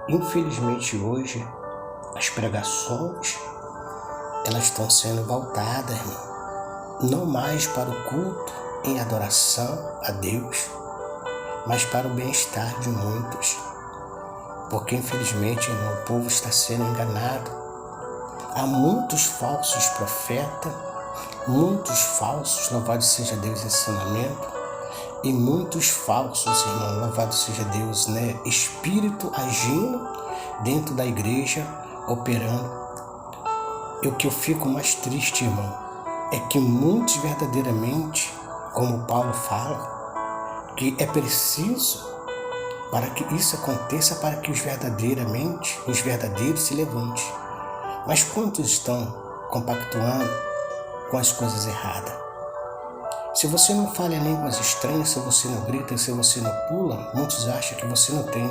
Infelizmente hoje as pregações elas estão sendo voltadas, irmão, não mais para o culto em adoração a Deus, mas para o bem-estar de muitos. Porque infelizmente, irmão, o povo está sendo enganado. Há muitos falsos profetas, muitos falsos, louvado seja Deus, ensinamento, e muitos falsos, irmão, louvado seja Deus, né? Espírito agindo dentro da igreja, operando. E o que eu fico mais triste, irmão, é que muitos verdadeiramente, como Paulo fala, que é preciso para que isso aconteça, para que os verdadeiros se levantem. Mas quantos estão compactuando com as coisas erradas? Se você não fala em línguas estranhas, se você não grita, se você não pula, muitos acham que você não tem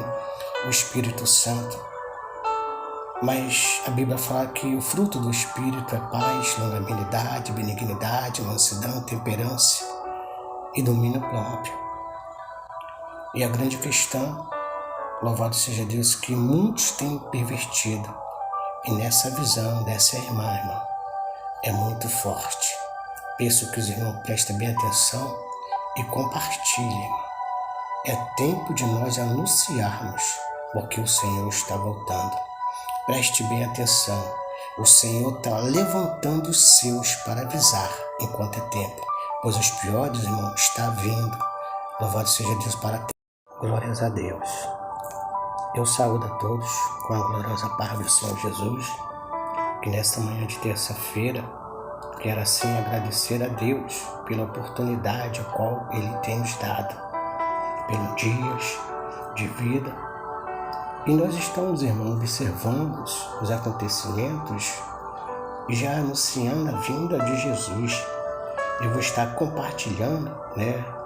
o Espírito Santo. Mas a Bíblia fala que o fruto do Espírito é paz, longanimidade, benignidade, mansidão, temperança e domínio próprio. E a grande questão, louvado seja Deus, que muitos têm pervertido. E nessa visão dessa irmã, é muito forte. Peço que os irmãos prestem bem atenção e compartilhem. É tempo de nós anunciarmos, porque o Senhor está voltando. Preste bem atenção. O Senhor está levantando os seus para avisar enquanto é tempo, pois os piores, irmão, está vindo. Louvado seja Deus para ter. Glórias a Deus. Eu saúdo a todos com a gloriosa paz do Senhor Jesus, que nesta manhã de terça-feira quero assim agradecer a Deus pela oportunidade a qual Ele tem nos dado, pelos dias de vida. E nós estamos, irmão, observando os acontecimentos e já anunciando a vinda de Jesus. Eu vou estar compartilhando,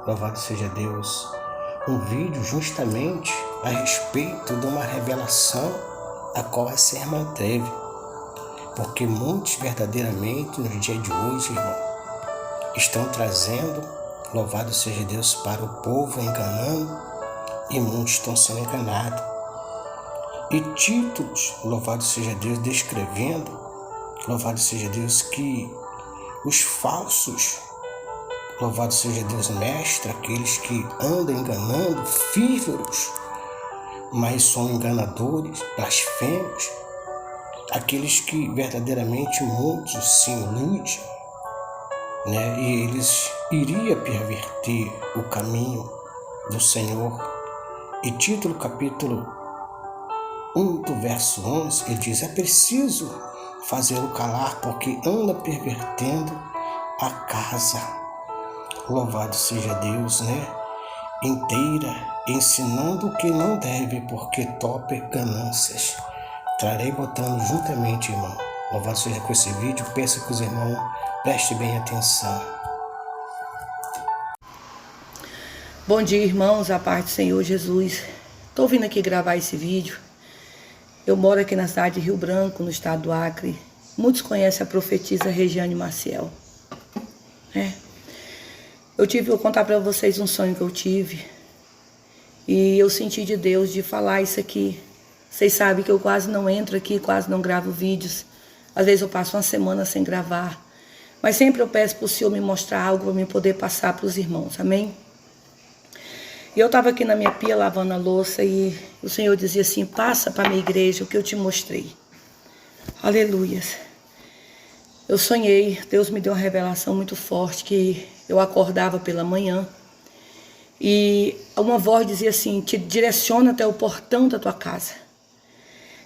louvado seja Deus, um vídeo justamente a respeito de uma revelação a qual essa irmã teve. Porque muitos verdadeiramente no dia de hoje, irmão, estão trazendo, louvado seja Deus, para o povo, enganando, e muitos estão sendo enganados. E títulos, louvado seja Deus, descrevendo, louvado seja Deus, que os falsos, louvado seja Deus, mestre, aqueles que andam enganando, fívoros, mas são enganadores, blasfêmios, aqueles que verdadeiramente muitos se iludem, e eles iriam perverter o caminho do Senhor. E título, capítulo 1 do verso 11, ele diz: é preciso fazê-lo calar, porque anda pervertendo a casa. Louvado seja Deus, inteira, ensinando o que não deve, porque tope ganâncias. Trarei botando juntamente, irmão. Louvado seja com esse vídeo. Peço que os irmãos prestem bem atenção. Bom dia, irmãos, a paz do Senhor Jesus. Estou vindo aqui gravar esse vídeo. Eu moro aqui na cidade de Rio Branco, no estado do Acre. Muitos conhecem a profetisa Regiane Maciel. Vou contar para vocês um sonho que eu tive. E eu senti de Deus de falar isso aqui. Vocês sabem que eu quase não entro aqui, quase não gravo vídeos. Às vezes eu passo uma semana sem gravar. Mas sempre eu peço para o Senhor me mostrar algo para eu poder passar para os irmãos, amém? E eu estava aqui na minha pia lavando a louça e o Senhor dizia assim: passa para a minha igreja o que eu te mostrei. Aleluias. Eu sonhei, Deus me deu uma revelação muito forte, que eu acordava pela manhã e uma voz dizia assim: te direciona até o portão da tua casa.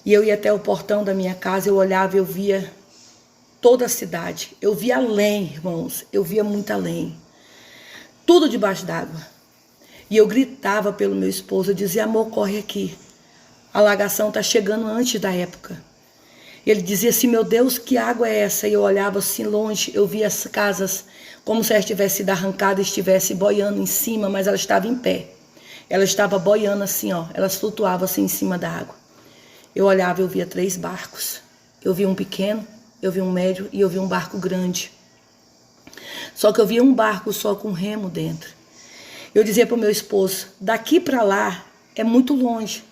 E eu ia até o portão da minha casa, eu olhava, eu via toda a cidade. Eu via além, irmãos, eu via muito além. Tudo debaixo d'água. E eu gritava pelo meu esposo, eu dizia: amor, corre aqui. A alagação está chegando antes da época. Ele dizia assim: meu Deus, que água é essa? E eu olhava assim longe, eu via as casas como se elas tivessem sido arrancadas, estivessem boiando em cima, mas ela estava em pé. Ela estava boiando assim, elas flutuavam assim em cima da água. Eu olhava, eu via 3 barcos. Eu via um pequeno, eu via um médio e eu via um barco grande. Só que eu via um barco só com remo dentro. Eu dizia para o meu esposo: daqui para lá é muito longe.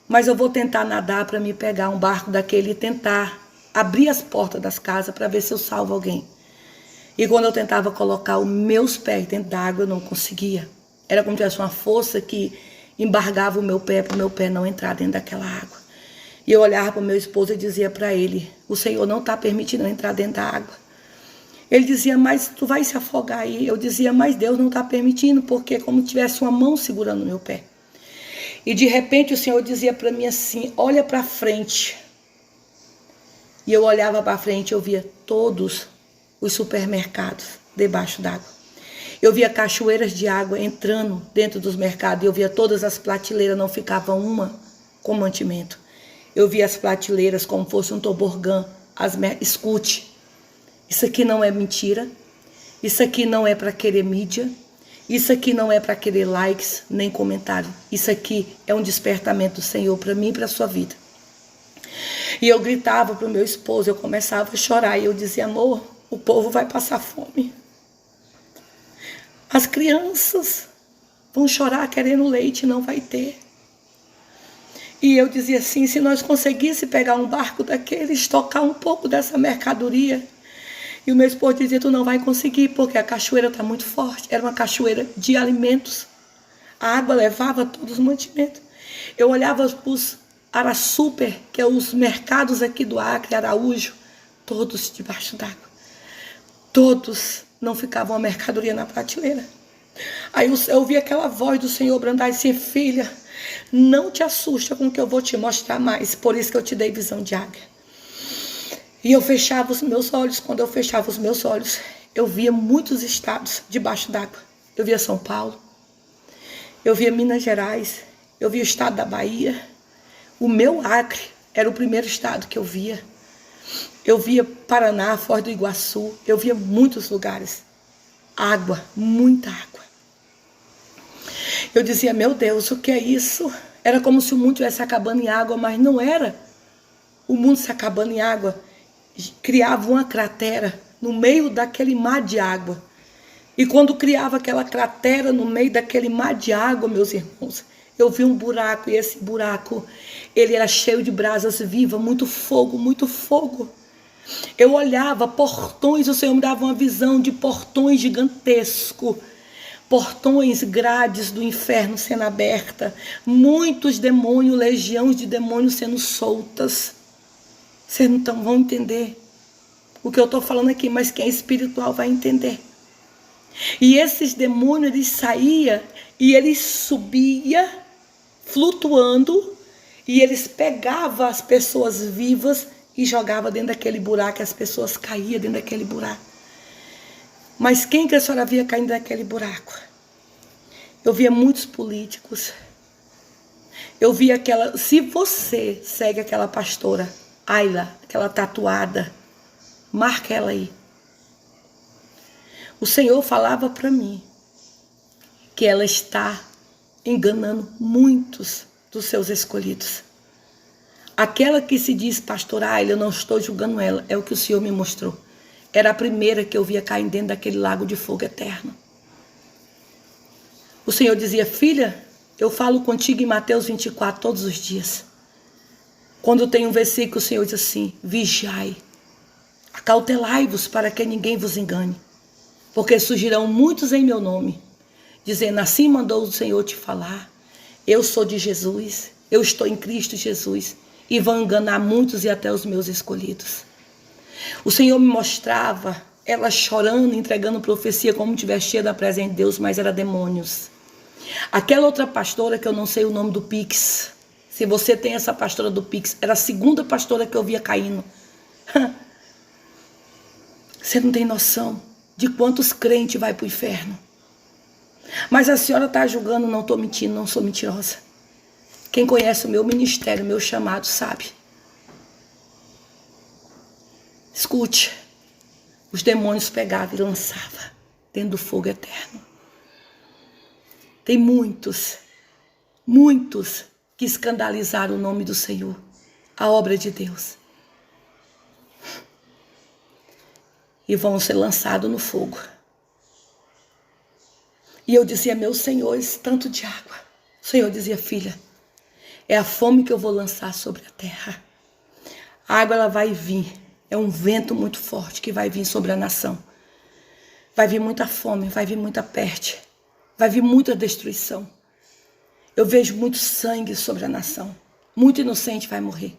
mas eu vou tentar nadar para me pegar um barco daquele e tentar abrir as portas das casas para ver se eu salvo alguém. E quando eu tentava colocar os meus pés dentro da água, eu não conseguia. Era como se tivesse uma força que embargava o meu pé para o meu pé não entrar dentro daquela água. E eu olhava para o meu esposo e dizia para ele, o Senhor não está permitindo eu entrar dentro da água. Ele dizia, mas tu vai se afogar aí. Eu dizia, mas Deus não está permitindo, porque é como se tivesse uma mão segurando o meu pé. E de repente o Senhor dizia para mim assim, olha para frente. E eu olhava para frente e eu via todos os supermercados debaixo d'água. Eu via cachoeiras de água entrando dentro dos mercados. Eu via todas as prateleiras, não ficava uma com mantimento. Eu via as prateleiras como fosse um tobogã. Escute, isso aqui não é mentira. Isso aqui não é para querer mídia. Isso aqui não é para querer likes nem comentário. Isso aqui é um despertamento do Senhor para mim e para a sua vida. E eu gritava para o meu esposo, eu começava a chorar. E eu dizia, amor, o povo vai passar fome. As crianças vão chorar querendo leite, não vai ter. E eu dizia assim, se nós conseguíssemos pegar um barco daqueles, tocar um pouco dessa mercadoria. E o meu esposo dizia, tu não vai conseguir, porque a cachoeira está muito forte. Era uma cachoeira de alimentos. A água levava todos os mantimentos. Eu olhava para os Araçuper, que é os mercados aqui do Acre, Araújo, todos debaixo d'água. Todos não ficavam a mercadoria na prateleira. Aí eu ouvi aquela voz do Senhor brandar e dizer, filha, não te assusta com o que eu vou te mostrar mais, por isso que eu te dei visão de águia. E eu fechava os meus olhos, quando eu fechava os meus olhos, eu via muitos estados debaixo d'água. Eu via São Paulo, eu via Minas Gerais, eu via o estado da Bahia. O meu Acre era o primeiro estado que eu via. Eu via Paraná, Foz do Iguaçu, eu via muitos lugares. Água, muita água. Eu dizia, meu Deus, o que é isso? Era como se o mundo estivesse acabando em água, mas não era. O mundo se acabando em água. Criava uma cratera no meio daquele mar de água. E quando criava aquela cratera no meio daquele mar de água, meus irmãos, eu vi um buraco, e esse buraco, ele era cheio de brasas vivas, muito fogo, muito fogo. Eu olhava portões, o Senhor me dava uma visão de portões gigantescos, portões, grades do inferno sendo aberta, muitos demônios, legiões de demônios sendo soltas. Vocês não vão entender o que eu estou falando aqui, mas quem é espiritual vai entender. E esses demônios, eles saíam e eles subiam, flutuando, e eles pegavam as pessoas vivas e jogavam dentro daquele buraco, e as pessoas caíam dentro daquele buraco. Mas quem que a senhora via caindo daquele buraco? Eu via muitos políticos. Eu via aquela... Se você segue aquela pastora Ayla, aquela tatuada, marca ela aí. O Senhor falava para mim que ela está enganando muitos dos seus escolhidos. Aquela que se diz pastora Ayla, eu não estou julgando ela, é o que o Senhor me mostrou. Era a primeira que eu via cair dentro daquele lago de fogo eterno. O Senhor dizia, filha, eu falo contigo em Mateus 24 todos os dias. Quando tem um versículo, o Senhor diz assim, vigiai, acautelai-vos para que ninguém vos engane. Porque surgirão muitos em meu nome, dizendo, assim mandou o Senhor te falar, eu sou de Jesus, eu estou em Cristo Jesus, e vão enganar muitos e até os meus escolhidos. O Senhor me mostrava ela chorando, entregando profecia como se estivesse cheia da presença de Deus, mas era demônios. Aquela outra pastora que eu não sei o nome do Pix, se você tem essa pastora do Pix, era a segunda pastora que eu via caindo. Você não tem noção de quantos crentes vai para o inferno. Mas a senhora está julgando, não estou mentindo, não sou mentirosa. Quem conhece o meu ministério, o meu chamado, sabe. Escute, os demônios pegavam e lançavam dentro do fogo eterno. Tem muitos que escandalizaram o nome do Senhor, a obra de Deus. E vão ser lançados no fogo. E eu dizia, meu Senhor, esse tanto de água. O Senhor dizia, filha, É a fome que eu vou lançar sobre a terra. A água ela vai vir. É um vento muito forte que vai vir sobre a nação. Vai vir muita fome, vai vir muita peste. Vai vir muita destruição. Eu vejo muito sangue sobre a nação. Muito inocente vai morrer.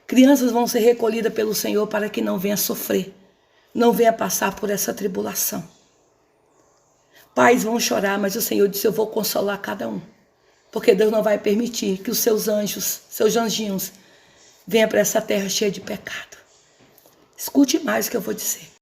Crianças vão ser recolhidas pelo Senhor para que não venha sofrer. Não venha passar por essa tribulação. Pais vão chorar, mas o Senhor disse, eu vou consolar cada um. Porque Deus não vai permitir que os seus anjos, seus anjinhos, venham para essa terra cheia de pecado. Escute mais o que eu vou dizer.